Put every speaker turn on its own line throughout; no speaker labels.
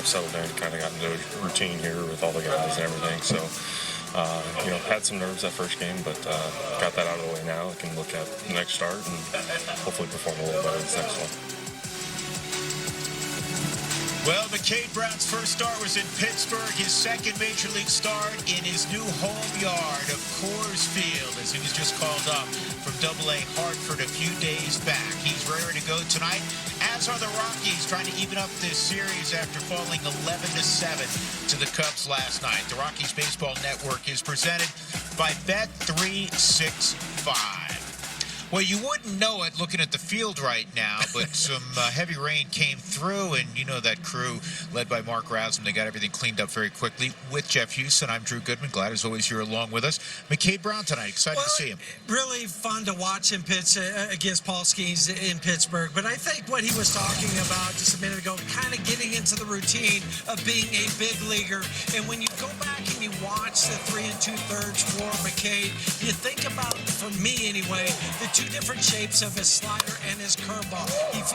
settled in, kind of got into a routine here with all the guys and everything. So, had some nerves that first game, but got that out of the way now. I can look at the next start and hopefully perform a little better this next one.
Well, McCade Brown's first start was in Pittsburgh, his second Major League start in his new home yard of Coors Field, as he was just called up from AA Hartford a few days back. He's raring to go tonight, as are the Rockies, trying to even up this series after falling 11-7 to the Cubs last night. The Rockies Baseball Network is presented by Bet365. Well, you wouldn't know it looking at the field right now, but some heavy rain came through, and you know that crew led by Mark Rasm, they got everything cleaned up very quickly. With Jeff Houston, I'm Drew Goodman. Glad as always you're along with us. McCade Brown tonight, excited to see him.
Really fun to watch him pitch against Paul Skeens in Pittsburgh, but I think what he was talking about just a minute ago, kind of getting into the routine of being a big leaguer, and when you go back and you watch the 3 2/3 for McCade, you think about, for me anyway, the two different shapes of his slider and his curveball.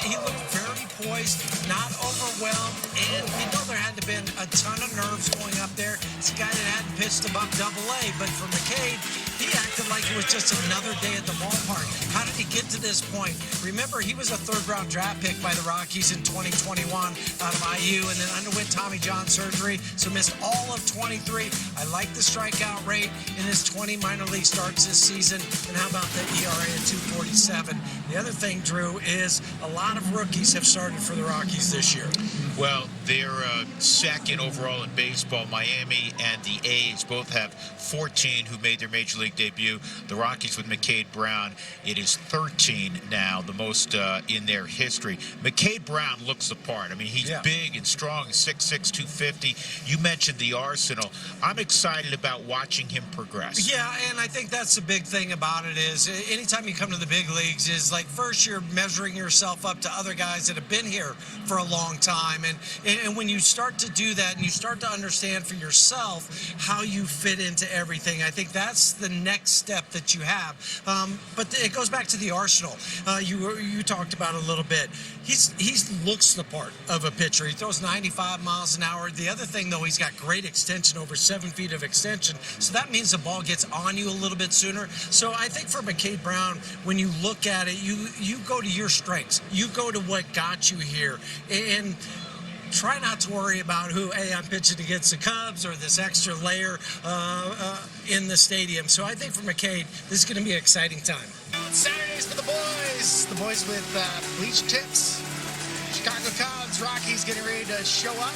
He looked very poised, not overwhelmed, and we know there had to have been a ton of nerves going up there. It's a guy that hadn't pitched above AA, but for McCade, he acted like it was just another day at the ballpark. How did he get to this point? Remember, he was a third-round draft pick by the Rockies in 2021 out of IU, and then underwent Tommy John surgery, so missed all of 23. I like the strikeout rate in his 20 minor league starts this season, and how about the ERA at 2.47? The other thing, Drew, is a lot of rookies have started for the Rockies this year.
Well, they're second overall in baseball. Miami and the A's both have 14 who made their Major League debut. The Rockies with McCade Brown, it is 13 now, the most in their history. McCade Brown looks the part. I mean, he's big and strong, 6'6", 250. You mentioned the arsenal. I'm excited about watching him progress.
Yeah, and I think that's the big thing about it is anytime you come to the big leagues is like first you're measuring yourself up to other guys that have been here for a long time. And when you start to do that and you start to understand for yourself how you fit into everything, I think that's the next step that you have. But it goes back to the arsenal. You talked about it a little bit. He looks the part of a pitcher. He throws 95 miles an hour. The other thing, though, he's got great extension, over 7 feet of extension. So that means the ball gets on you a little bit sooner. So I think for McCade Brown, when you look at it, you go to your strengths. You go to what got you here. And try not to worry about hey, I'm pitching against the Cubs or this extra layer in the stadium. So I think for McCade, this is going to be an exciting time.
Saturdays for the boys. The boys with bleach tips. Chicago Cubs, Rockies getting ready to show up.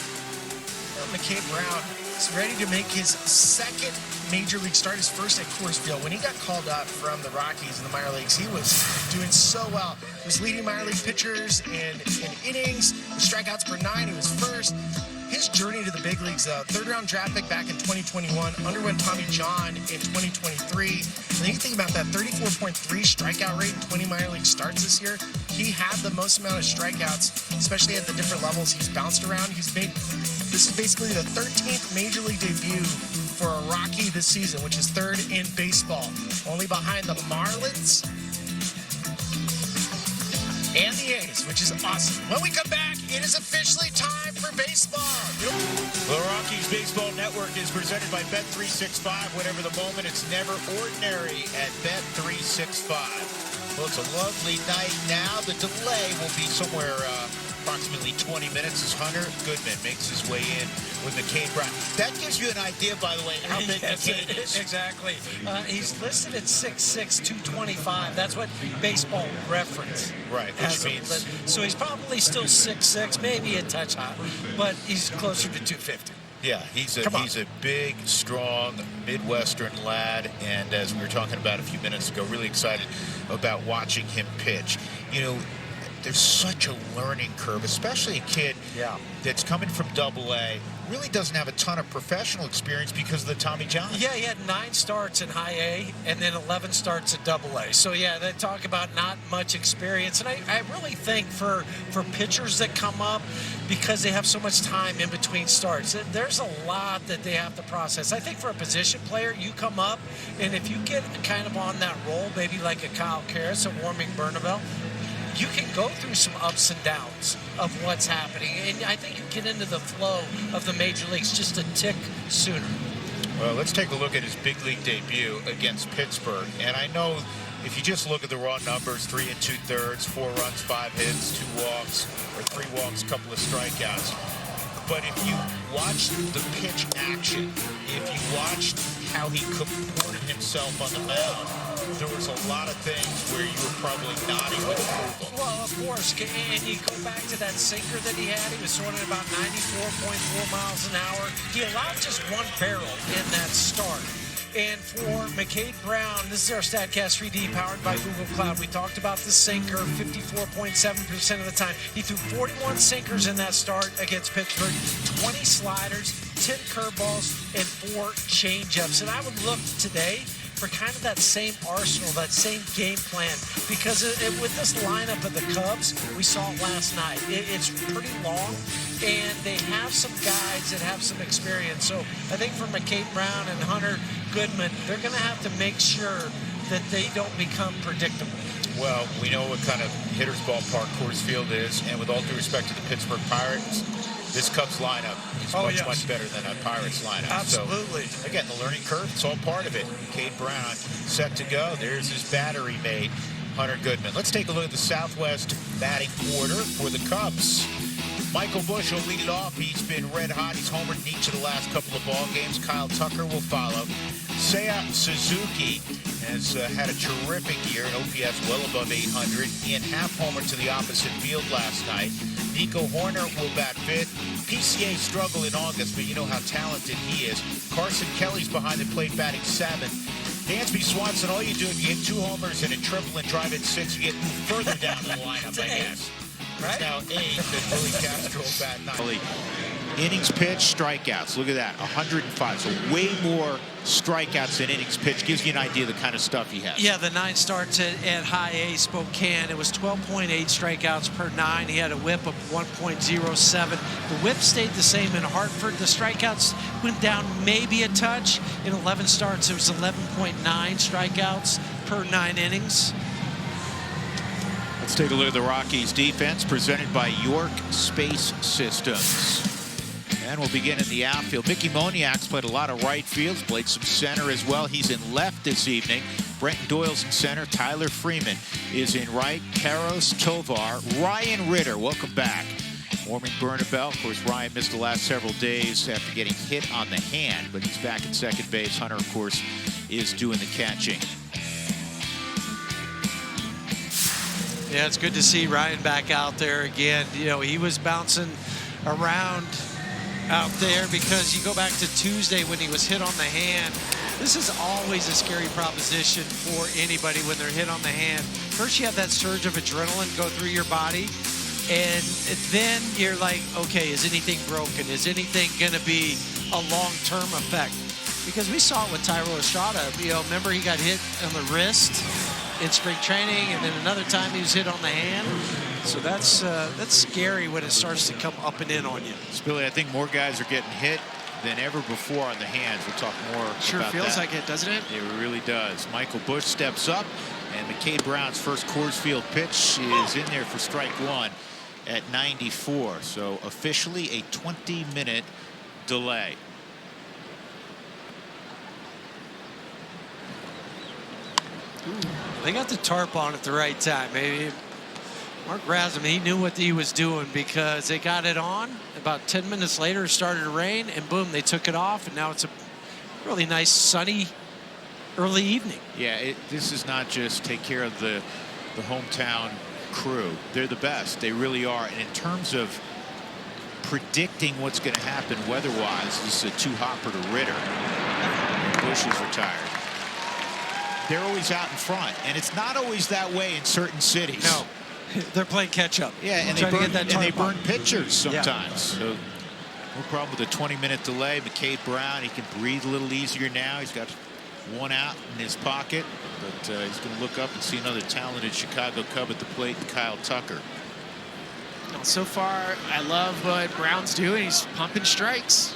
Well, McCade Brown is ready to make his second Major League start, his first at Coors Field. When he got called up from the Rockies in the minor leagues, he was doing so well. He was leading minor league pitchers in innings, strikeouts per 9. He was first. His journey to the big leagues, third-round draft pick back in 2021, underwent Tommy John in 2023. And then you think about that 34.3 strikeout rate in 20 minor league starts this year. He had the most amount of strikeouts, especially at the different levels he's bounced around. This is basically the 13th Major League debut for a Rocky this season, which is third in baseball, only behind the Marlins and the A's, which is awesome. When we come back, it is officially time for baseball. The Rockies Baseball Network is presented by Bet365. Whatever the moment, it's never ordinary at Bet365. Well, it's a lovely night now. The delay will be somewhere approximately 20 minutes as Hunter Goodman makes his way in with McCade Brown. That gives you an idea, by the way, how big McCade is.
Exactly. He's listed at 6'6", 225. That's what Baseball Reference.
Right, which means...
So he's probably still 6'6", maybe a touch high, but he's closer to 250.
Yeah, he's a big, strong Midwestern lad, and as we were talking about a few minutes ago, really excited about watching him pitch. You know, there's such a learning curve, especially a kid that's coming from AA, really doesn't have a ton of professional experience because of the Tommy John.
Yeah, he had 9 starts in high A and then 11 starts at AA. So, yeah, they talk about not much experience. And I really think for pitchers that come up, because they have so much time in between starts, there's a lot that they have to process. I think for a position player, you come up, and if you get kind of on that roll, maybe like a Kyle Karras, a Warming Bernabel, you can go through some ups and downs of what's happening, and I think you get into the flow of the major leagues just a tick sooner.
Well, let's take a look at his big league debut against Pittsburgh. And I know if you just look at the raw numbers, 3 2/3, 4 runs, 5 hits, 2 walks, or 3 walks, couple of strikeouts. But if you watched the pitch action, if you watched how he comported himself on the mound, there was a lot of things where you were probably nodding with approval.
Well, of course, and you go back to that sinker that he had. He was throwing at about 94.4 miles an hour. He allowed just 1 barrel in that start. And for McCade Brown, this is our StatCast 3D powered by Google Cloud. We talked about the sinker 54.7% of the time. He threw 41 sinkers in that start against Pittsburgh, 20 sliders, 10 curveballs, and 4 changeups. And I would look today for kind of that same arsenal, that same game plan, because with this lineup of the Cubs, we saw it last night. It's pretty long, and they have some guys that have some experience. So I think for McCade Brown and Hunter Goodman, they're going to have to make sure that they don't become predictable.
Well, we know what kind of hitter's ballpark Coors Field is, and with all due respect to the Pittsburgh Pirates, this Cubs lineup is much better than a Pirates lineup.
Absolutely.
So, again, the learning curve, it's all part of it. McCade Brown set to go. There's his battery mate, Hunter Goodman. Let's take a look at the Southwest batting order for the Cubs. Michael Busch will lead it off. He's been red hot. He's homered in each of the last couple of ball games. Kyle Tucker will follow. Seiya Suzuki has had a terrific year, an OPS well above 800. He half homer to the opposite field last night. Nico Horner will bat 5th. PCA struggled in August, but you know how talented he is. Carson Kelly's behind the plate batting 7th. Dansby Swanson, all you do is you hit 2 homers and a triple and drive in 6, you get further down the lineup, I guess. Right? Now 8, and Billy Castro bat 9. Innings pitched, strikeouts. Look at that, 105. So way more strikeouts than innings pitched. Gives you an idea of the kind of stuff he has.
Yeah, the 9 starts at High A, Spokane. It was 12.8 strikeouts per 9. He had a whip of 1.07. The whip stayed the same in Hartford. The strikeouts went down maybe a touch. In 11 starts, it was 11.9 strikeouts per 9 innings.
Let's take a look at the Rockies defense presented by York Space Systems. And we'll begin in the outfield. Mickey Moniak's played a lot of right field, played some center as well. He's in left this evening. Brenton Doyle's in center. Tyler Freeman is in right. Karos Tovar. Ryan Ritter, welcome back. Warming Bernabel. Of course, Ryan missed the last several days after getting hit on the hand, but he's back at second base. Hunter, of course, is doing the catching.
Yeah, it's good to see Ryan back out there again. You know, he was bouncing around out there because you go back to Tuesday when he was hit on the hand. This is always a scary proposition for anybody when they're hit on the hand. First, you have that surge of adrenaline go through your body, and then you're like, okay, is anything broken? Is anything going to be a long-term effect? Because we saw it with Thairo Estrada. You know, remember he got hit on the wrist in spring training, and then another time he was hit on the hand. So that's scary when it starts to come up and in on you.
Spilly, I think more guys are getting hit than ever before on the hands. We'll talk more
sure
about
feels
that.
like it, doesn't it?
It really does. Michael Busch steps up, and McCade Brown's first Coors Field pitch is in there for strike 1 at 94. So officially a 20-minute delay.
They got the tarp on at the right time. Maybe Mark Rasm, he knew what he was doing because they got it on. About 10 minutes later, it started to rain, and boom, they took it off, and now it's a really nice, sunny, early evening.
Yeah, this is not just take care of the hometown crew. They're the best. They really are. And in terms of predicting what's going to happen weather-wise, this is a two-hopper to Ritter. And Busch is retired. They're always out in front, and it's not always that way in certain cities.
No, they're playing catch-up.
Yeah, and they burn pitchers sometimes. Yeah. So no problem with a 20-minute delay. McCade Brown, he can breathe a little easier now. He's got one out in his pocket, but he's going to look up and see another talented Chicago Cub at the plate, Kyle Tucker.
Well, so far, I love what Brown's doing. He's pumping strikes.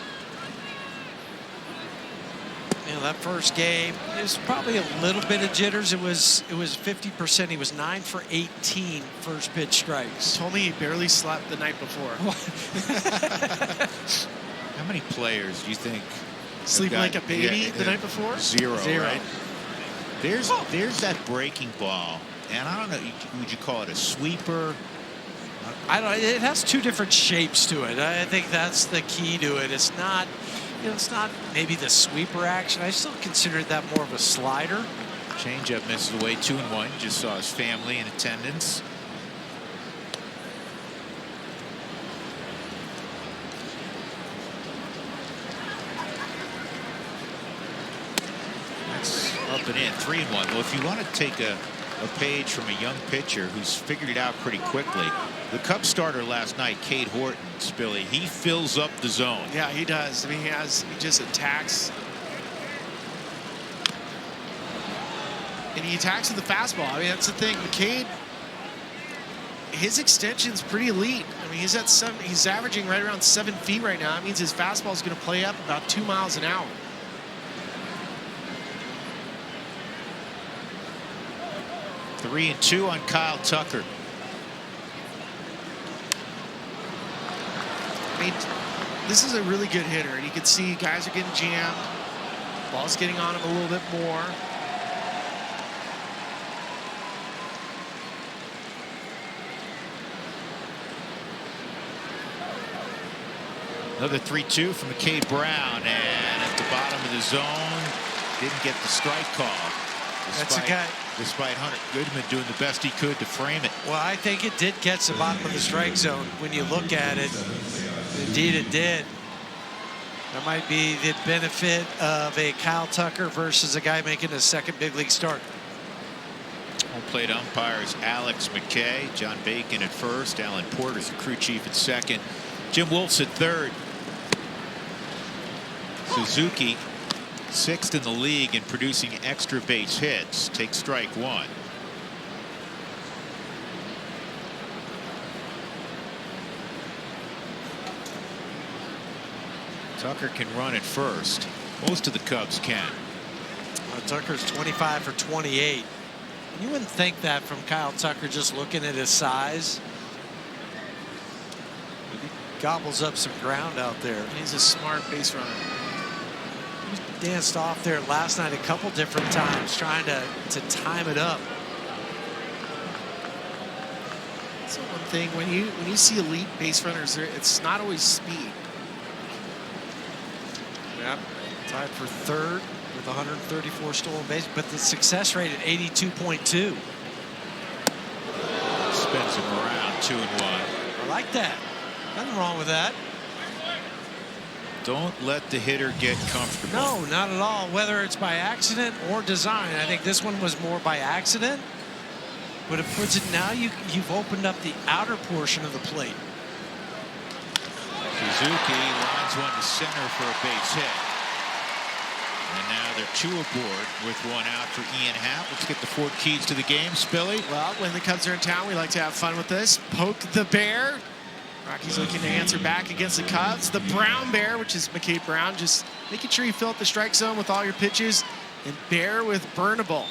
You know, that first game, it was probably a little bit of jitters. It was 50%. He was 9 for 18 first pitch strikes.
Told me he barely slept the night before.
How many players do you think
Sleeping like a baby the night before?
Zero, right? There's that breaking ball, and I don't know, would you call it a sweeper?
I don't. It has two different shapes to it. I think that's the key to it. It's not, it's not maybe the sweeper action. I still consider that more of a slider.
Changeup misses away, 2-1. Just saw his family in attendance. That's up and in, 3-1. Well, if you want to take a page from a young pitcher who's figured it out pretty quickly, the Cubs starter last night, McCade Horton, Billy, he fills up the zone.
Yeah, he does. I mean, he just attacks. And he attacks with the fastball. I mean, that's the thing. McCade, his extension's pretty elite. I mean, he's averaging right around 7 feet right now. That means his fastball is going to play up about 2 miles an hour.
Three and 2 on Kyle Tucker.
I mean, this is a really good hitter, and you can see guys are getting jammed. Ball's getting on him a little bit more.
Another 3-2 from McCade Brown, and at the bottom of the zone, didn't get the strike call. Despite Hunter Goodman doing the best he could to frame it.
Well, I think it did catch the bottom of the strike zone when you look at it. Indeed, it did. That might be the benefit of a Kyle Tucker versus a guy making his second big league start.
Home plate umpires Alex McKay, John Bacon at first, Alan Porter's the crew chief at second, Jim Wolf's at third. Suzuki, 6th in the league in producing extra base hits, takes strike 1. Tucker can run at first. Most of the Cubs can.
Tucker's 25 for 28. You wouldn't think that from Kyle Tucker just looking at his size. He gobbles up some ground out there.
He's a smart base runner.
He danced off there last night a couple different times trying to time it up.
That's the one thing when you see elite base runners, it's not always speed.
Yep. Tied for third with 134 stolen bases, but the success rate at 82.2.
Spins him around, 2-1.
I like that. Nothing wrong with that.
Don't let the hitter get comfortable.
No, not at all. Whether it's by accident or design. I think this one was more by accident. But it puts it now you've opened up the outer portion of the plate.
Suzuki lines one to center for a base hit. And now they're 2 aboard with 1 out for Ian Happ. Let's get the 4 keys to the game, Spilly.
Well, when the Cubs are in town, we like to have fun with this. Poke the bear. Rockies looking to answer back against the Cubs. The brown bear, which is McCade Brown, just making sure you fill up the strike zone with all your pitches. And bear with Burnable.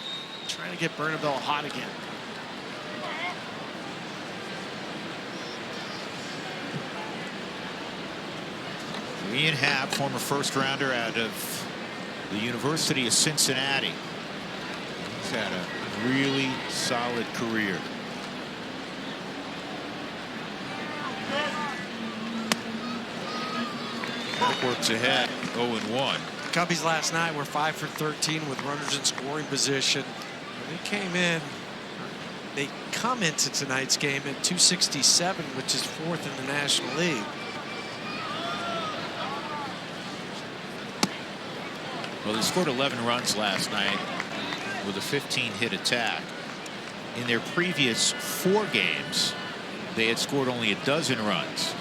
Trying to get Burnable hot again.
Ian Happ, former first rounder out of the University of Cincinnati. He's had a really solid career. Happ works ahead, 0-1.
The Cubbies last night were 5 for 13 with runners in scoring position. They come into tonight's game at 267, which is 4th in the National League.
Well, they scored 11 runs last night with a 15-hit attack. In their previous 4 games, they had scored only 12 runs.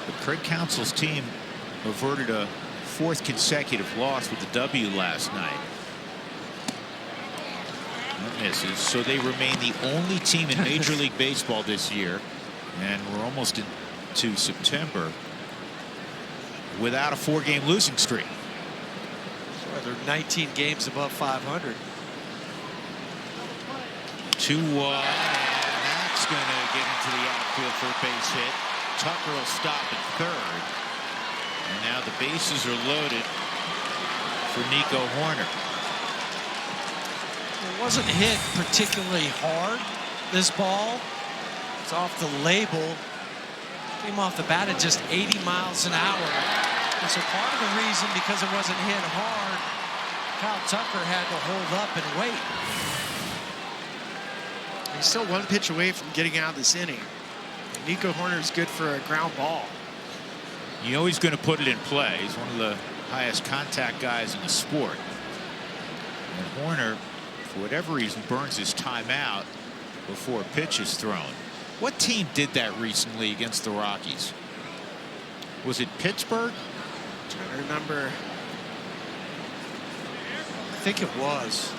But Craig Counsell's team averted a 4th consecutive loss with a W last night. That misses. So they remain the only team in Major League Baseball this year, and we're almost into September, without a 4-game losing streak.
Well, they're 19 games above 500.
2-1, and that's going to get into the outfield for a base hit. Tucker will stop at third. And now the bases are loaded for Nico Horner.
It wasn't hit particularly hard, this ball. It's off the label. Came off the bat at just 80 miles an hour. And so part of the reason, because it wasn't hit hard, Kyle Tucker had to hold up and wait.
He's still one pitch away from getting out of this inning. And Nico Horner is good for a ground ball.
You know he's going to put it in play. He's one of the highest contact guys in the sport. And Horner, for whatever reason, burns his timeout before a pitch is thrown. What team did that recently against the Rockies? Was it Pittsburgh?
I'm trying to remember.
I think it was.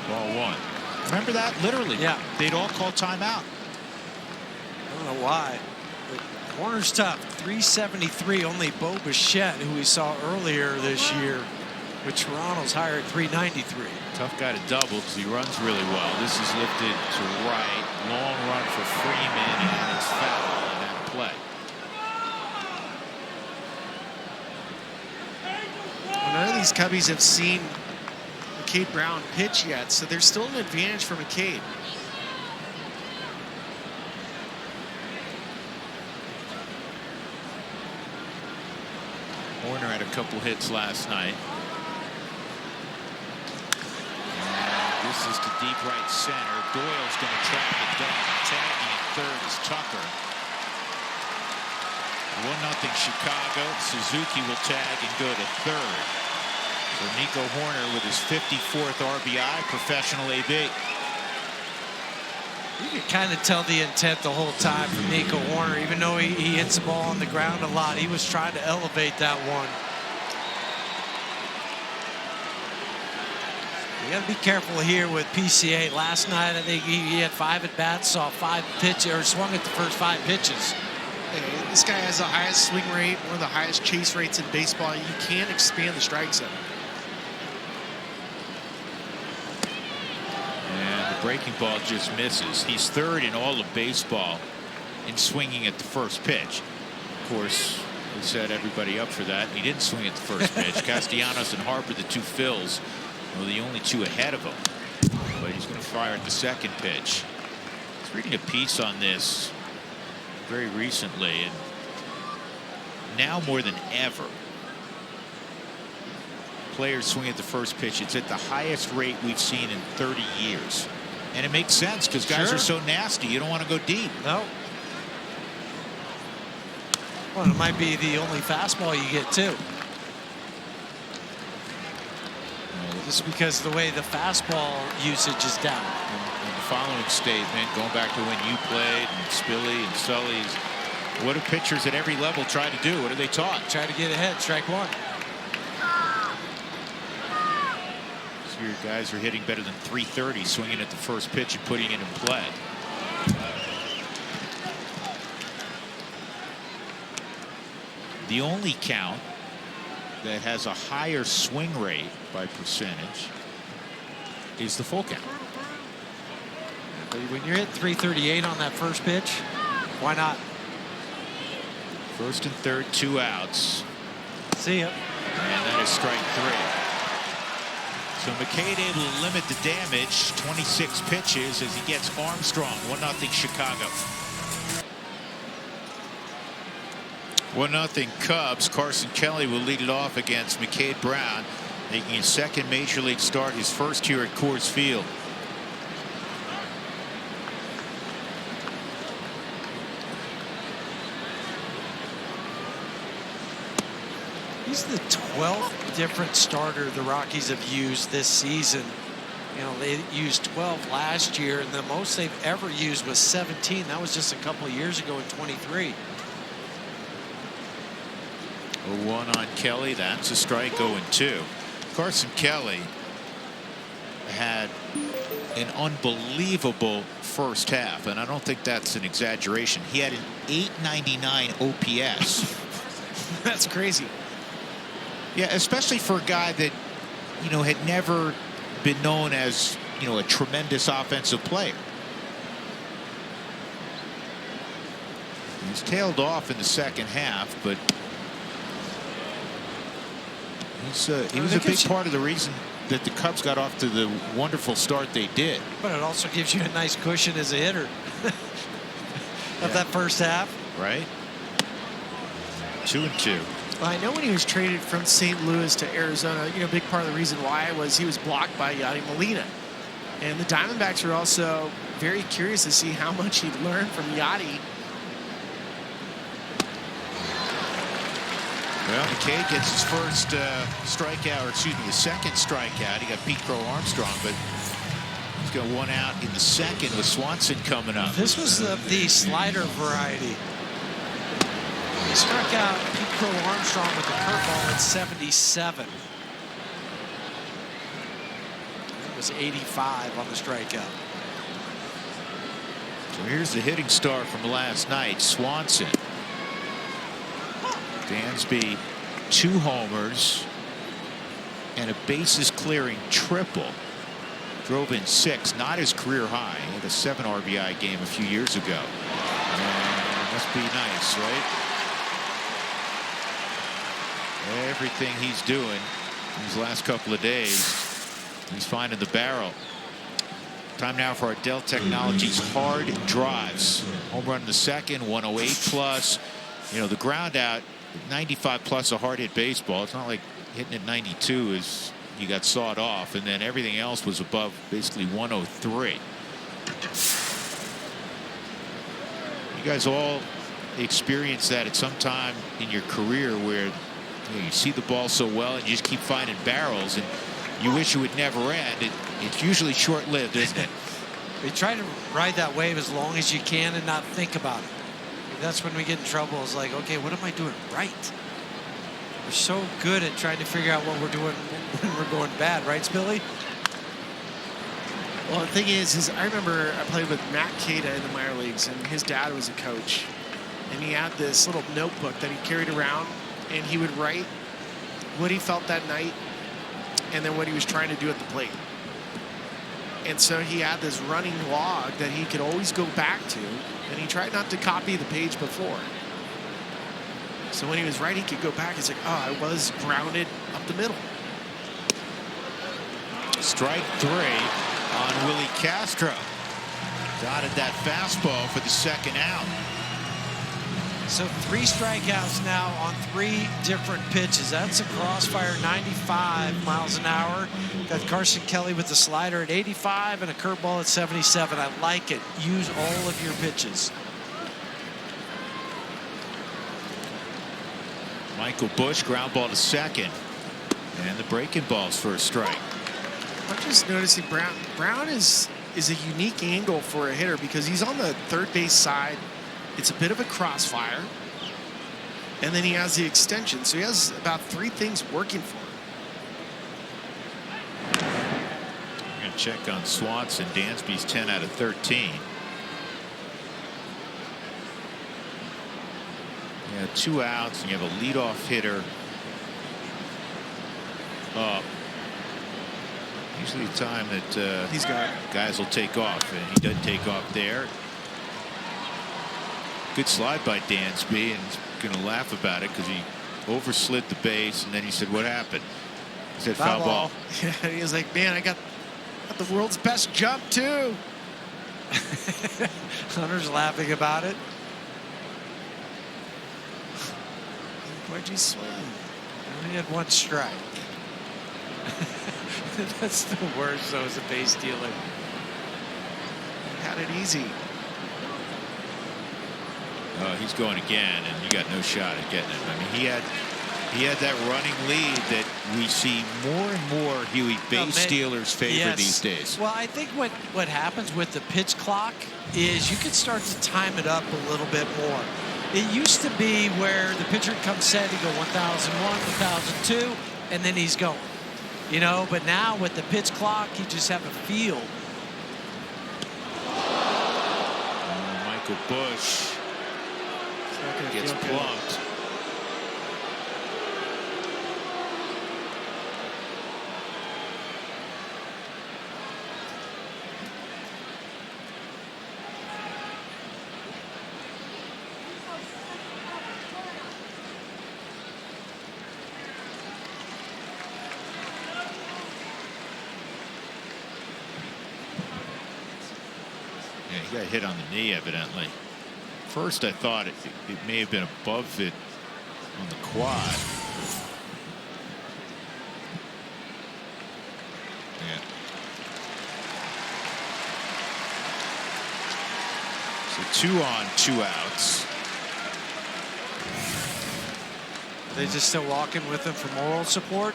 Ball one. Remember that? Literally.
Yeah.
They'd all call timeout.
I don't know why. But Horner's tough. 373. Only Bo Bichette, who we saw earlier this year with Toronto's higher at 393.
Tough guy to double because he runs really well. This is lifted to right. Long run for Freeman, and it's foul on that play.
Well, none of these Cubbies have seen McCade Brown pitch yet, so there's still an advantage for McCade.
Horner had a couple hits last night. And this is to deep right center. Doyle's going to track it down. Tagging at third is Tucker. 1-0 Chicago. Suzuki will tag and go to third. For Nico Horner with his 54th RBI, professional AB.
You could kind of tell the intent the whole time from Nico Horner, even though he hits the ball on the ground a lot. He was trying to elevate that one. You got to be careful here with PCA. Last night, I think he had 5 at bats, saw 5 pitches, or swung at the first 5 pitches.
Hey, this guy has the highest swing rate, one of the highest chase rates in baseball. You can't expand the strike zone.
And the breaking ball just misses. He's third in all of baseball in swinging at the first pitch. Of course, we set everybody up for that. He didn't swing at the first pitch. Castellanos and Harper, the two fills, were the only two ahead of him. But he's going to fire at the second pitch. I was reading a piece on this very recently, and now more than ever, players swing at the first pitch. It's at the highest rate we've seen in 30 years. And it makes sense because guys are so nasty. You don't want to go deep.
No. Well, it might be the only fastball you get, too. Just because of the way the fastball usage is down.
And the following statement, going back to when you played, and Spilly and Sully's, what do pitchers at every level try to do? What are they taught?
Try to get ahead, strike one.
So your guys are hitting better than 330, swinging at the first pitch and putting it in play. The only count that has a higher swing rate by percentage is the full count.
When you're at 338 on that first pitch, why not?
First and third, 2 outs.
See ya.
And that is strike 3. So McCade able to limit the damage, 26 pitches as he gets Armstrong. 1-0 Chicago. 1-0 Cubs. Carson Kelly will lead it off against McCade Brown, making his second major league start, his first here at Coors Field.
He's the 12th different starter the Rockies have used this season. You know, they used 12 last year, and the most they've ever used was 17. That was just a couple of years ago in 23.
0-1 on Kelly. That's a strike. 0-2. Carson Kelly had an unbelievable first half, and I don't think that's an exaggeration. He had an 899 OPS.
That's crazy.
Yeah, especially for a guy that, had never been known as, a tremendous offensive player. He's tailed off in the second half, but he was a big part of the reason that the Cubs got off to the wonderful start they did.
But it also gives you a nice cushion as a hitter of that first half.
Right. 2-2.
Well, I know when he was traded from St. Louis to Arizona, a big part of the reason why was he was blocked by Yadi Molina. And the Diamondbacks were also very curious to see how much he'd learned from Yadi.
Well, McCade gets his first strikeout, or excuse me, his second strikeout. He got Pete Crow Armstrong, but he's got one out in the second with Swanson coming up.
This was the slider variety. He struck out Pete Crow Armstrong with the curveball at 77. It was 85 on the strikeout.
So here's the hitting star from last night, Swanson. Dansby, 2 homers and a bases clearing triple. Drove in 6, not his career high. He had a 7 RBI game a few years ago. Must be nice, right? Everything he's doing these last couple of days, he's finding the barrel. Time now for our Dell Technologies hard drives. Home run in the second, 108 plus. The ground out, 95 plus a hard hit baseball. It's not like hitting at 92 is you got sawed off, and then everything else was above basically 103. You guys all experienced that at some time in your career where you see the ball so well and you just keep finding barrels and you wish it would never end. It's usually short-lived, isn't it?
We try to ride that wave as long as you can and not think about it. That's when we get in trouble. It's like, okay, what am I doing right? We're so good at trying to figure out what we're doing when we're going bad, right, Spilly?
Well, the thing is I remember I played with McCade in the minor leagues, and his dad was a coach. And he had this little notebook that he carried around, and he would write what he felt that night and then what he was trying to do at the plate. And so he had this running log that he could always go back to, and he tried not to copy the page before. So when he was right, he could go back and say, oh, I was grounded up the middle.
Strike 3 on Willie Castro. Dotted that fastball for the second out.
So 3 strikeouts now on 3 different pitches. That's a crossfire 95 miles an hour. Got Carson Kelly with the slider at 85 and a curveball at 77. I like it. Use all of your pitches.
Michael Busch, ground ball to second. And the breaking ball's for a strike.
I'm just noticing Brown is a unique angle for a hitter because he's on the third base side. It's a bit of a crossfire. And then he has the extension. So he has about 3 things working for him.
I'm going to check on Swanson. Dansby's 10 out of 13. Yeah, 2 outs, and you have a leadoff hitter up. Usually the time that
He's got
guys will take off, and he doesn't take off there. Good slide by Dansby, and he's going to laugh about it because he overslid the base, and then he said, what happened? He said, foul ball.
Yeah, he was like, man, I got the world's best jump, too.
Hunter's laughing about it.
Where'd you swing?
He had 1 strike. That's the worst, though, as a base stealer.
Had it easy.
He's going again, and you got no shot at getting it. I mean, he had that running lead that we see more and more, Huey, base stealers favor these days.
Well, I think what happens with the pitch clock is you can start to time it up a little bit more. It used to be where the pitcher comes set, he go 1001, 1002, and then he's going. But now with the pitch clock, you just have a feel.
Michael Busch gets plumped. He got hit on the knee, evidently. First, I thought it may have been above it on the quad. Yeah. So 2 on, 2 outs.
Are they just still walking with him for moral support?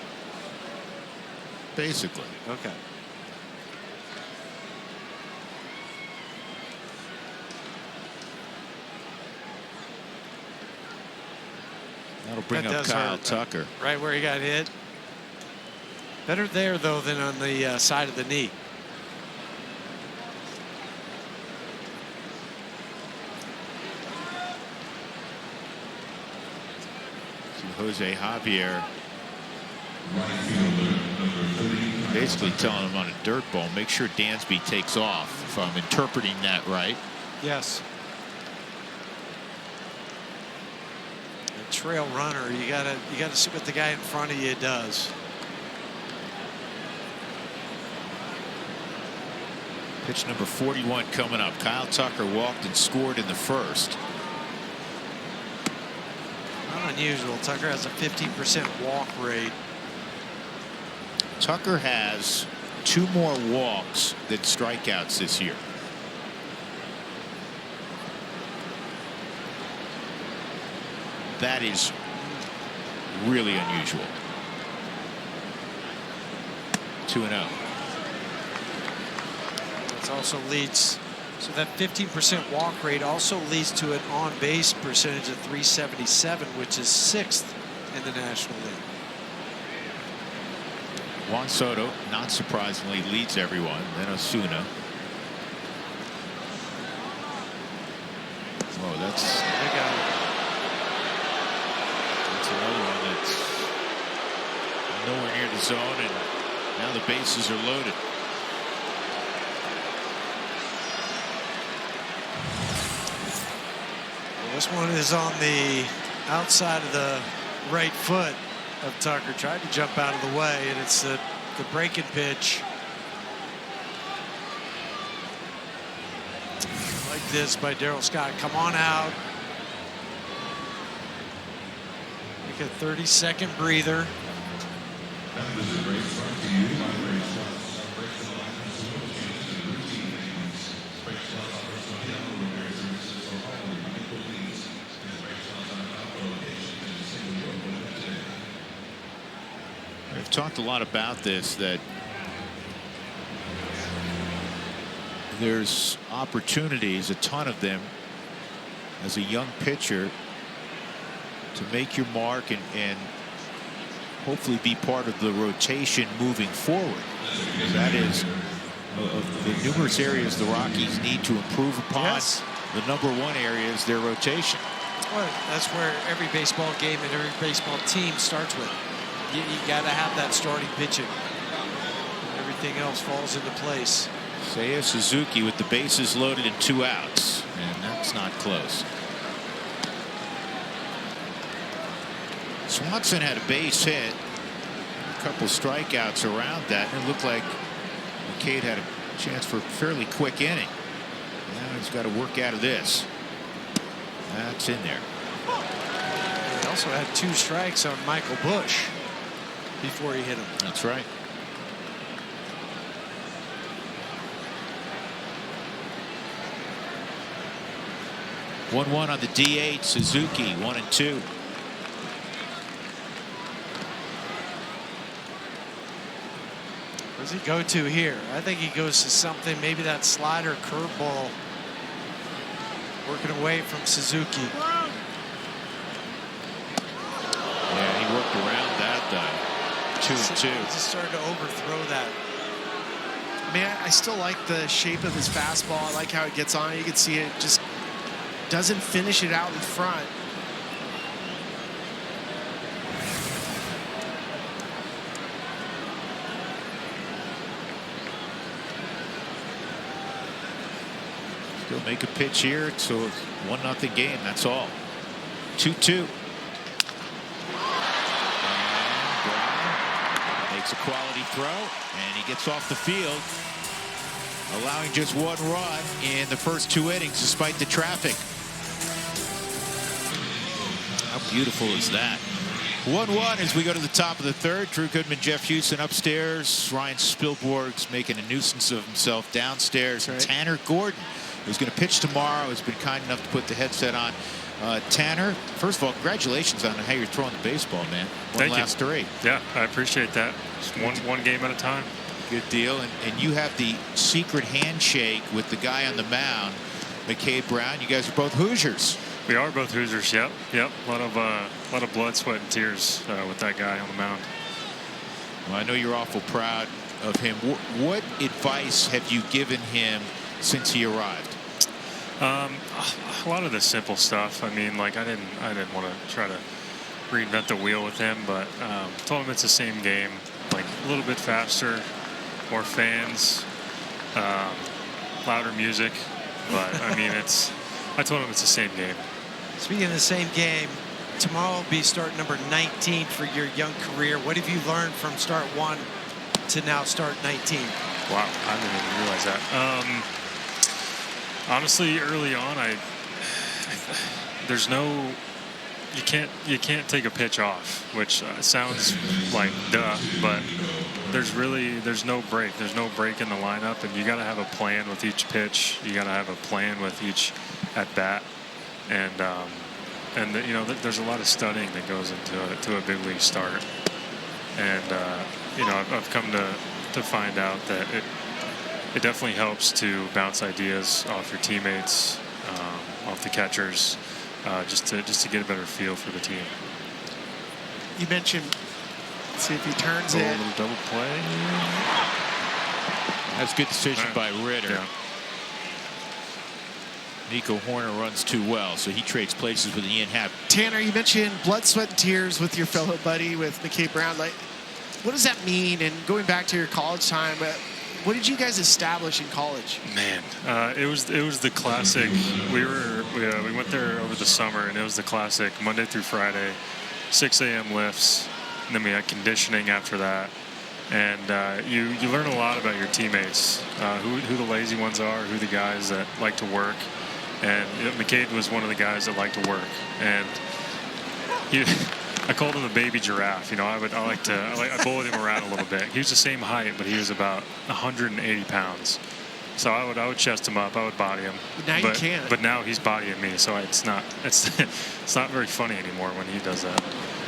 Basically.
Okay.
That'll bring
That
up
does
Kyle
hurt,
Tucker.
Right where he got hit. Better there, though, than on the side of the knee.
So Jose Javier basically telling him on a dirt ball, make sure Dansby takes off, if I'm interpreting that right.
Yes. A trail runner, you gotta see what the guy in front of you does.
Pitch number 41 coming up. Kyle Tucker walked and scored in the first.
Not unusual. Tucker has a 15% walk rate.
Tucker has 2 more walks than strikeouts this year. That is really unusual. 2-0.
It also leads, so that 15% walk rate also leads to an on-base percentage of .377, which is 6th in the National League.
Juan Soto, not surprisingly, leads everyone. Then Osuna. Oh, that's another one that's nowhere near the zone, and now the bases are loaded.
This one is on the outside of the right foot of Tucker. Tried to jump out of the way, and it's the breaking pitch. Like this by Darryl Scott. Come on out. Make a 30-second breather.
We've talked a lot about this, that there's opportunities, a ton of them, as a young pitcher to make your mark and hopefully be part of the rotation moving forward. That is of the numerous areas the Rockies need to improve upon.
Yes.
The number 1 area is their rotation.
Well, that's where every baseball game and every baseball team starts with. You got to have that starting pitching. Everything else falls into place.
Seiya Suzuki with the bases loaded and 2 outs, and that's not close. Swanson had a base hit, a couple strikeouts around that, and it looked like McCade had a chance for a fairly quick inning. Now he's got to work out of this. That's in there.
He also had 2 strikes on Michael Bush before he hit him.
That's right. One on the DH, Suzuki, 1-2.
What does he go to here? I think he goes to something, maybe that slider curveball, working away from Suzuki.
Yeah, he worked around that, though. 2-2.
He just started to overthrow that.
I mean, I still like the shape of his fastball. I like how it gets on. You can see it just doesn't finish it out in front.
Still make a pitch here, so it's 1-0 game. That's all. 2-2. Makes a quality throw, and he gets off the field. allowing just 1 run in the first 2 innings despite the traffic. How beautiful is that? 1-1 as we go to the top of the 3rd. Drew Goodman, Jeff Houston upstairs. Ryan Spilborg's making a nuisance of himself downstairs.
Right.
Tanner Gordon, who's going to pitch tomorrow, has been kind enough to put the headset on. Tanner, first of all, congratulations on how you're throwing the baseball, man.
Thank you.
Last 3.
Yeah, I appreciate that. Just one game at a time.
Good deal. And you have the secret handshake with the guy on the mound, McCade Brown. You guys are both Hoosiers.
We are both Hoosiers. Yep. A lot of blood, sweat, and tears with that guy on the mound.
Well, I know you're awful proud of him. What advice have you given him since he arrived?
A lot of the simple stuff. I mean, like I didn't want to try to reinvent the wheel with him, but told him it's the same game, like a little bit faster, more fans, louder music. But I mean, I told him it's the same game.
Speaking of the same game, tomorrow will be start number 19 for your young career. What have you learned from start 1 to now start 19?
Wow, I didn't even realize that. Honestly, early on, you can't take a pitch off, which sounds like duh, but there's no break. There's no break in the lineup, and you got to have a plan with each pitch. You got to have a plan with each at bat, and there's a lot of studying that goes into a big league start, and I've come to find out that it definitely helps to bounce ideas off your teammates, off the catchers, just to get a better feel for the team.
You mentioned, let's see if he turns
A
it.
little double play.
That's a good decision by Ritter.
Yeah.
Nico Horner runs too well, so he trades places with Ian Happ.
Tanner, you mentioned blood, sweat, and tears with your fellow buddy, with McCade Brown. Like, what does that mean? And going back to your college time, what did you guys establish in college?
Man, it was the classic. We went there over the summer, and it was the classic Monday through Friday, 6 a.m. lifts, and then we had conditioning after that. And you learn a lot about your teammates, who the lazy ones are, who the guys that like to work. And McCade was one of the guys that liked to work, and I called him a baby giraffe. I bullied him around a little bit. He was the same height, but he was about 180 pounds. So I would chest him up. I would body him.
But now you can't.
But now he's bodying me, so it's not very funny anymore when he does that.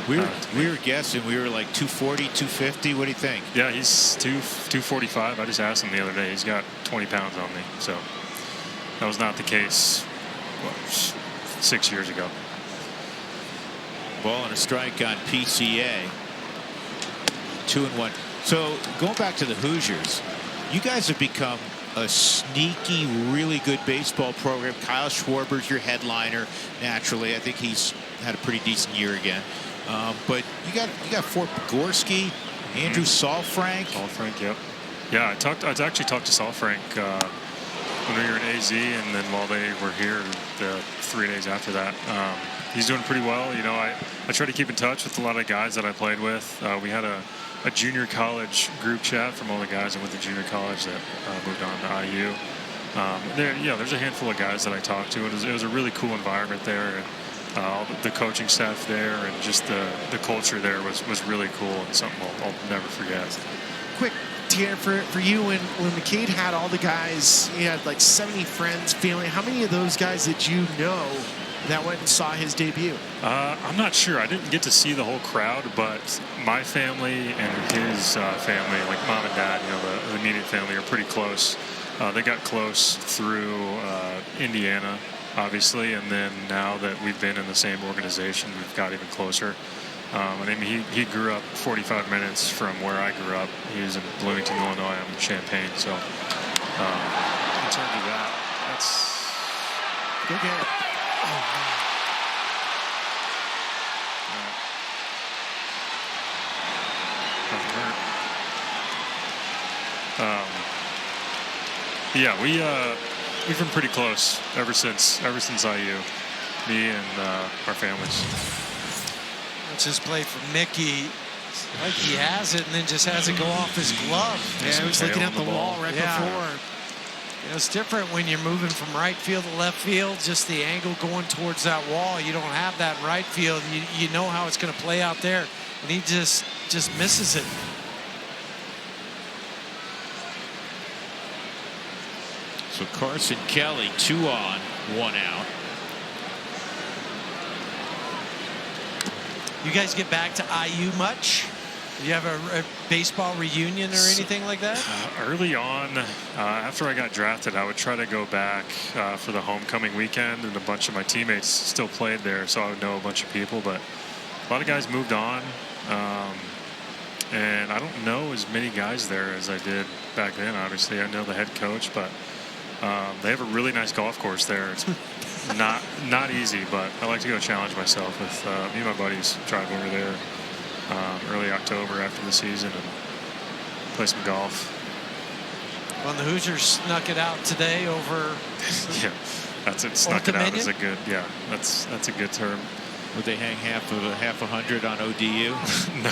We were guessing. We were like 240, 250. What do you think?
Yeah, he's 245. I just asked him the other day. He's got 20 pounds on me. So that was not the case 6 years ago.
Ball and a strike on PCA. 2-1. So going back to the Hoosiers, you guys have become a sneaky, really good baseball program. Kyle Schwarber's your headliner. Naturally, I think he's had a pretty decent year again. But you got Fort Pogorski, Andrew Saalfrank.
Saalfrank, yep. Yeah, I actually talked to Saalfrank when we were in AZ, and then while they were here the 3 days after that. He's doing pretty well. I try to keep in touch with a lot of guys that I played with. We had a junior college group chat from all the guys that went to junior college that moved on to IU. There's a handful of guys that I talked to. It was a really cool environment there, and all the coaching staff there, and just the culture there was really cool, and something I'll never forget.
Quick, Tanner, for you, when McCade had all the guys, he had like 70 friends, family. How many of those guys did you know that went and saw his debut?
I'm not sure. I didn't get to see the whole crowd, but my family and his family, like mom and dad, the immediate family, are pretty close. They got close through Indiana, obviously, and then now that we've been in the same organization, we've got even closer. He grew up 45 minutes from where I grew up. He was in Bloomington, Illinois. I'm in Champaign, so in terms of that, that's
Go get it.
We've been pretty close ever since IU, me and our families.
Let's just play for Mickey. Like he has it and then just has it go off his glove.
Yeah, he was looking at the wall right
Yeah.
before.
It's different when you're moving from right field to left field, just the angle going towards that wall. You don't have that in right field. You know how it's going to play out there, and he just misses it.
So Carson Kelly, 2 on, 1 out.
You guys get back to IU much? Do you have a baseball reunion or anything like that?
Early on, after I got drafted, I would try to go back for the homecoming weekend, and a bunch of my teammates still played there, so I would know a bunch of people. But a lot of guys moved on, and I don't know as many guys there as I did back then. Obviously, I know the head coach, but they have a really nice golf course there. It's not easy, but I like to go challenge myself with me and my buddies. Drive over there early October after the season and play some golf.
Well, the Hoosiers snuck it out today over.
Yeah, that's it. Snuck it out is a good. Yeah, that's a good term.
Would they hang half a hundred on ODU?
No,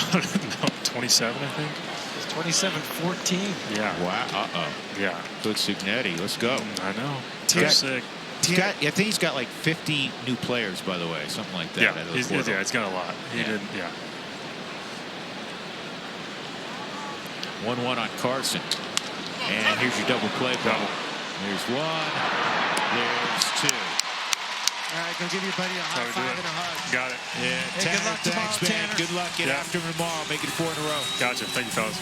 27, I think.
It's 27-14.
Yeah.
Wow.
Yeah.
Good Signetti. Let's go.
I know.
Yeah.
Sick.
I think he's got like 50 new players, by the way, something like that.
Yeah, he's got a lot. He did. Yeah.
1-1 on Carson. And here's your double play ball. There's 1. There's 2.
All right, go give your buddy a high five and a hug.
Got it.
Yeah,
Hey,
Tanner,
good luck
thanks,
tomorrow,
man.
Tanner.
Good luck. Get after him tomorrow. Make it 4 in a row.
Gotcha. Thank you, fellas.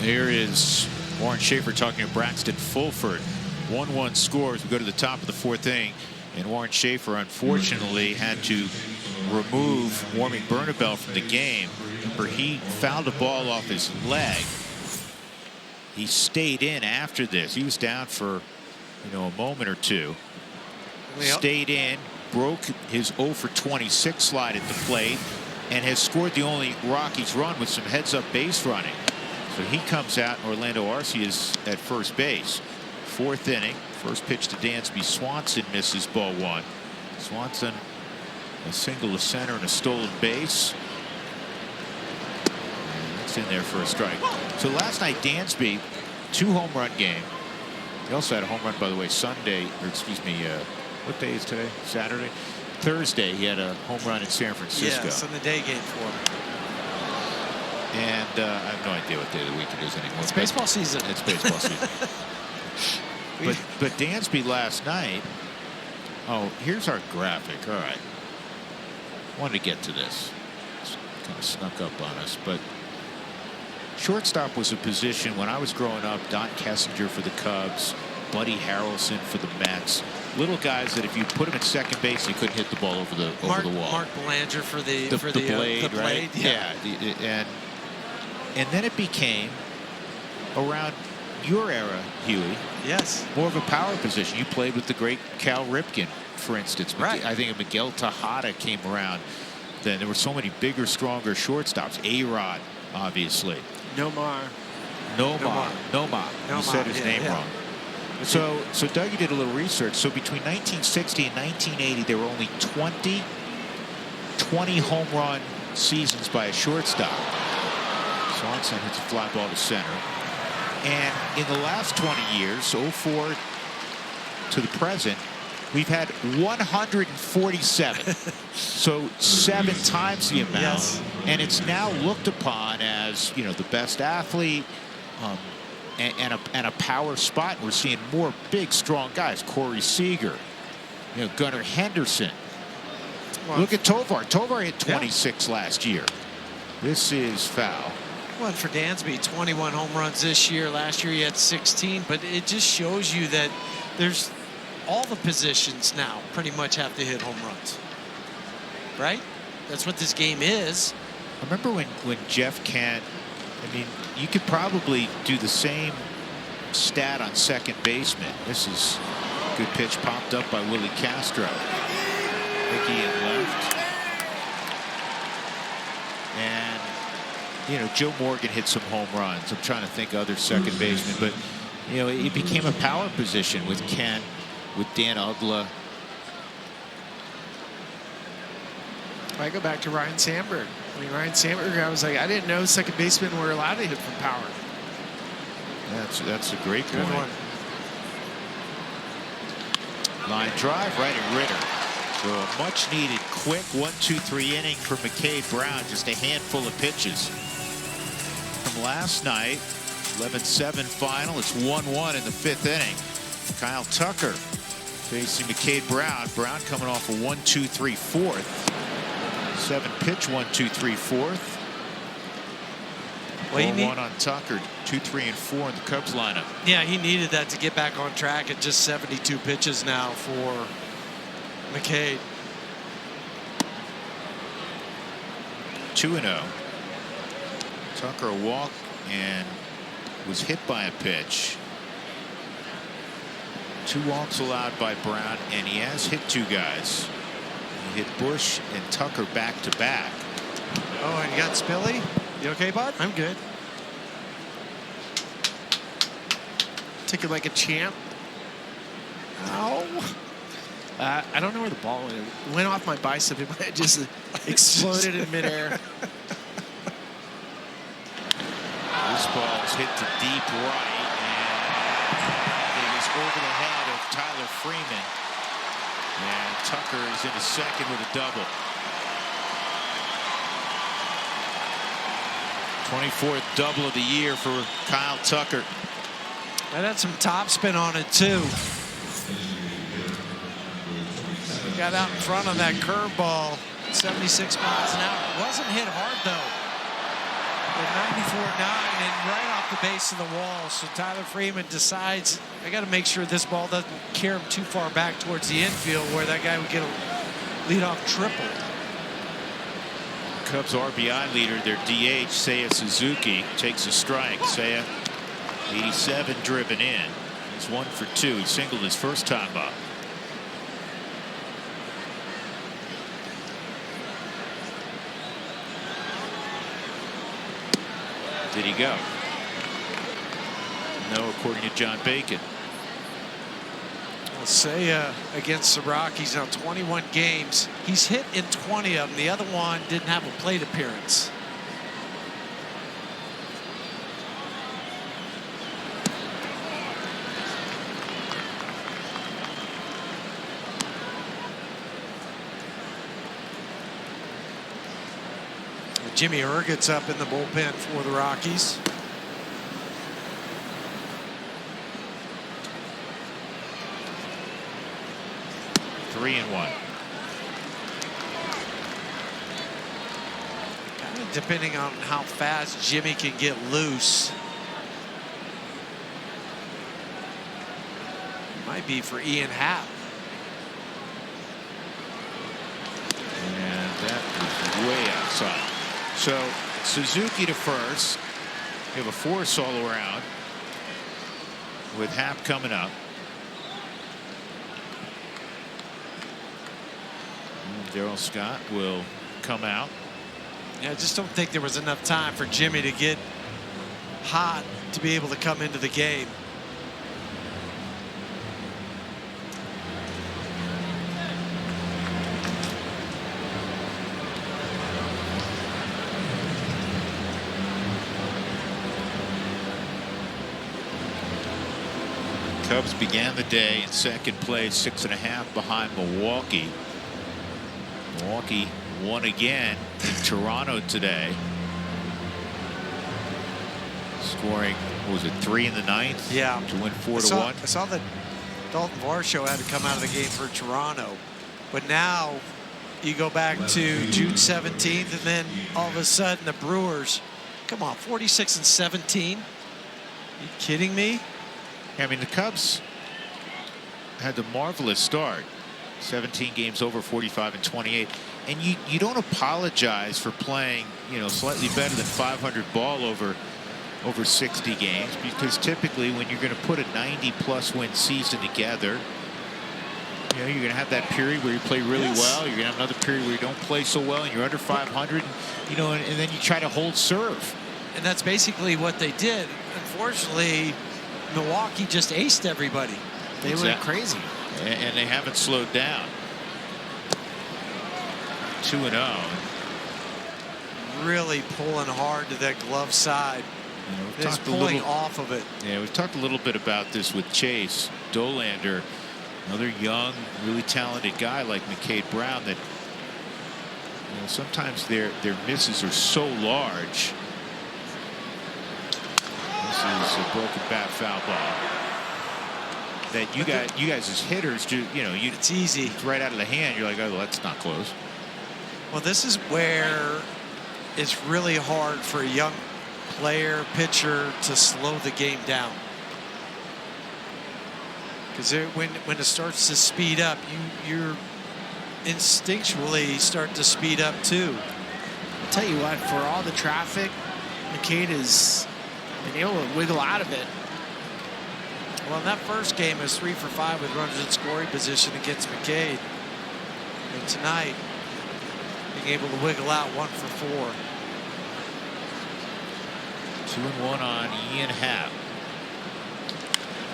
Here is Warren Schaefer talking to Braxton Fulford. 1-1 scores. We go to the top of the 4th inning, and Warren Schaefer unfortunately had to remove Warming Bernabel from the game. Remember, he fouled a ball off his leg. He stayed in after this. He was down for, a moment or two. Stayed in, broke his 0 for 26 slide at the plate, and has scored the only Rockies run with some heads-up base running. So he comes out, and Orlando Arce is at first base. 4th inning, first pitch to Dansby. Swanson misses ball 1. Swanson a single to center and a stolen base. And that's in there for a strike. So last night, Dansby, 2 home run game. He also had a home run, by the way, Sunday, or excuse me, what day is today? Saturday? Thursday, he had a home run in San Francisco.
Yes, in the day game for him.
And I have no idea what day of the week it is anymore.
It's baseball season.
It's baseball season. But Dansby last night. Oh, here's our graphic. All right. Wanted to get to this. It's kind of snuck up on us, but shortstop was a position when I was growing up. Don Kessinger for the Cubs, Buddy Harrelson for the Mets. Little guys that if you put them at second base, you couldn't hit the ball over the wall.
Mark Belanger for the
blade, right?
Yeah.
And then it became around your era, Huey.
Yes.
More of a power position. You played with the great Cal Ripken, for instance.
Right.
I think Miguel Tejada came around. Then there were so many bigger, stronger shortstops. A-Rod, obviously.
Nomar.
You said his name wrong. So Dougie did a little research. So between 1960 and 1980, there were only 20 home run seasons by a shortstop. Swanson hits a fly ball to center. And in the last 20 years, 04 to the present, we've had 147. So 7 times the amount.
Yes.
And it's now looked upon as, the best athlete and a power spot. We're seeing more big, strong guys. Corey Seager, Gunnar Henderson. Well, look at Tovar. Tovar hit 26 last year. This is foul.
Well, for Dansby, 21 home runs this year. Last year he had 16, but it just shows you that there's all the positions now pretty much have to hit home runs, right? That's what this game is.
I remember when Jeff Kent, you could probably do the same stat on second baseman. This is a good pitch popped up by Willie Castro. Mickey in left. And Joe Morgan hit some home runs. I'm trying to think of other second basemen, but it became a power position with Kent, with Dan Ugla.
I go back to Ryan Sandberg. I mean, Ryan Sandberg, I was like, I didn't know second basemen were allowed to hit from power.
That's a great
Good
point.
one.
Line drive right at Ritter. So a much needed quick 1-2-3 inning for McCade Brown. Just a handful of pitches. From last night, 11-7 final. It's 1-1 in the 5th inning. Kyle Tucker facing McCade Brown. Brown coming off a 1-2-3 4th. 7-pitch 1-2-3 4th.
Well,
1 on Tucker. 2, 3, and 4 in the Cubs lineup.
Yeah, he needed that to get back on track at just 72 pitches now for McCade.
2-0. Tucker a walk and was hit by a pitch. 2 walks allowed by Brown, and he has hit 2 guys. He hit Bush and Tucker back to back.
Oh, and you got Spilly? You okay, bud?
I'm good. Took it like a champ. Ow. I don't know where the ball went. It went off my bicep. It might have just exploded in midair.
This ball is hit to deep right, and it is over the head of Tyler Freeman. And Tucker is into second with a double. 24th double of the year for Kyle Tucker.
That had some top spin on it, too. Got out in front of that curveball, 76 miles an hour. It wasn't hit hard, though. At 94.9 and right off the base of the wall. So Tyler Freeman decides, I got to make sure this ball doesn't carry him too far back towards the infield where that guy would get a leadoff triple.
Cubs RBI leader, their DH, Seiya Suzuki, takes a strike. Seiya, 87 driven in. He's 1 for 2. He singled his first time up. Did he go? No, according to John Bacon.
Seiya against the Rockies now 21 games. He's hit in 20 of them. The other one didn't have a plate appearance. Jimmy Urget's up in the bullpen for the Rockies.
Three and 1.
Kind of depending on how fast Jimmy can get loose. Might be for Ian Happ.
And that is way outside. So Suzuki to first. You have a force all around with Happ coming up. Darryl Scott will come out.
Yeah, I just don't think there was enough time for Jimmy to get hot to be able to come into the game.
Cubs began the day in second place, 6.5 behind Milwaukee. Milwaukee won again in Toronto today, scoring, what was it, 3 in the 9th?
Yeah.
To win 4-1.
I saw that Dalton Varsho had to come out of the game for Toronto, but now you go back to June 17th, and then all of a sudden the Brewers, come on, 46 and 17. You kidding me?
I mean, the Cubs had the marvelous start. 17 games over, 45 and 28. And you don't apologize for playing, you know, slightly better than 500 ball over 60 games, because typically when you're going to put a 90-plus win season together, you know, you're going to have that period where you play really well. You're going to have another period where you don't play so well and you're under 500, you know, and then you try to hold serve.
And that's basically what they did. Unfortunately, Milwaukee just aced everybody. They went crazy.
And they haven't slowed down. 2-0.
Really pulling hard to that glove side. Just pulling off of it.
Yeah, we've talked a little bit about this with Chase Dolander, another young, really talented guy like McCade Brown that, you know, sometimes their misses are so large. This is a broken bat foul ball that you guys as hitters do. You know,
it's easy.
It's right out of the hand. You're like, oh, that's not close.
Well, this is where it's really hard for a young player, pitcher to slow the game down. Because when it starts to speed up, you're instinctually start to speed up too.
I'll tell you what, for all the traffic, McCade has been able to wiggle out of it.
Well, in that first game, it was 3 for 5 with runners in scoring position against McCade. And tonight, being able to wiggle out 1 for 4.
2-1 on Ian Happ.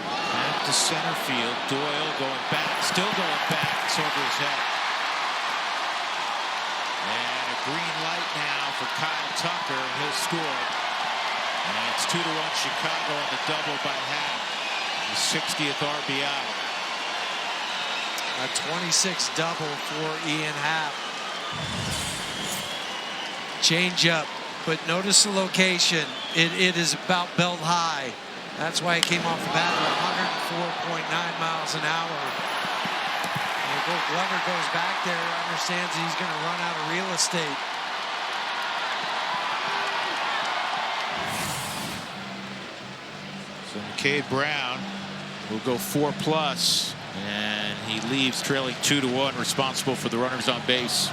Back to center field. Doyle going back, still going back. It's over his head. And a green light now for Kyle Tucker, and he'll score. And it's 2-1 Chicago on the double by Happ. The 60th RBI.
A 26 double for Ian Happ. Change up, but notice the location. It is about belt high. That's why it came off the bat at 104.9 miles an hour. And Glover goes back there, understands he's going to run out of real estate.
So McCade Brown will go 4+, and he leaves trailing 2-1, responsible for the runners on base.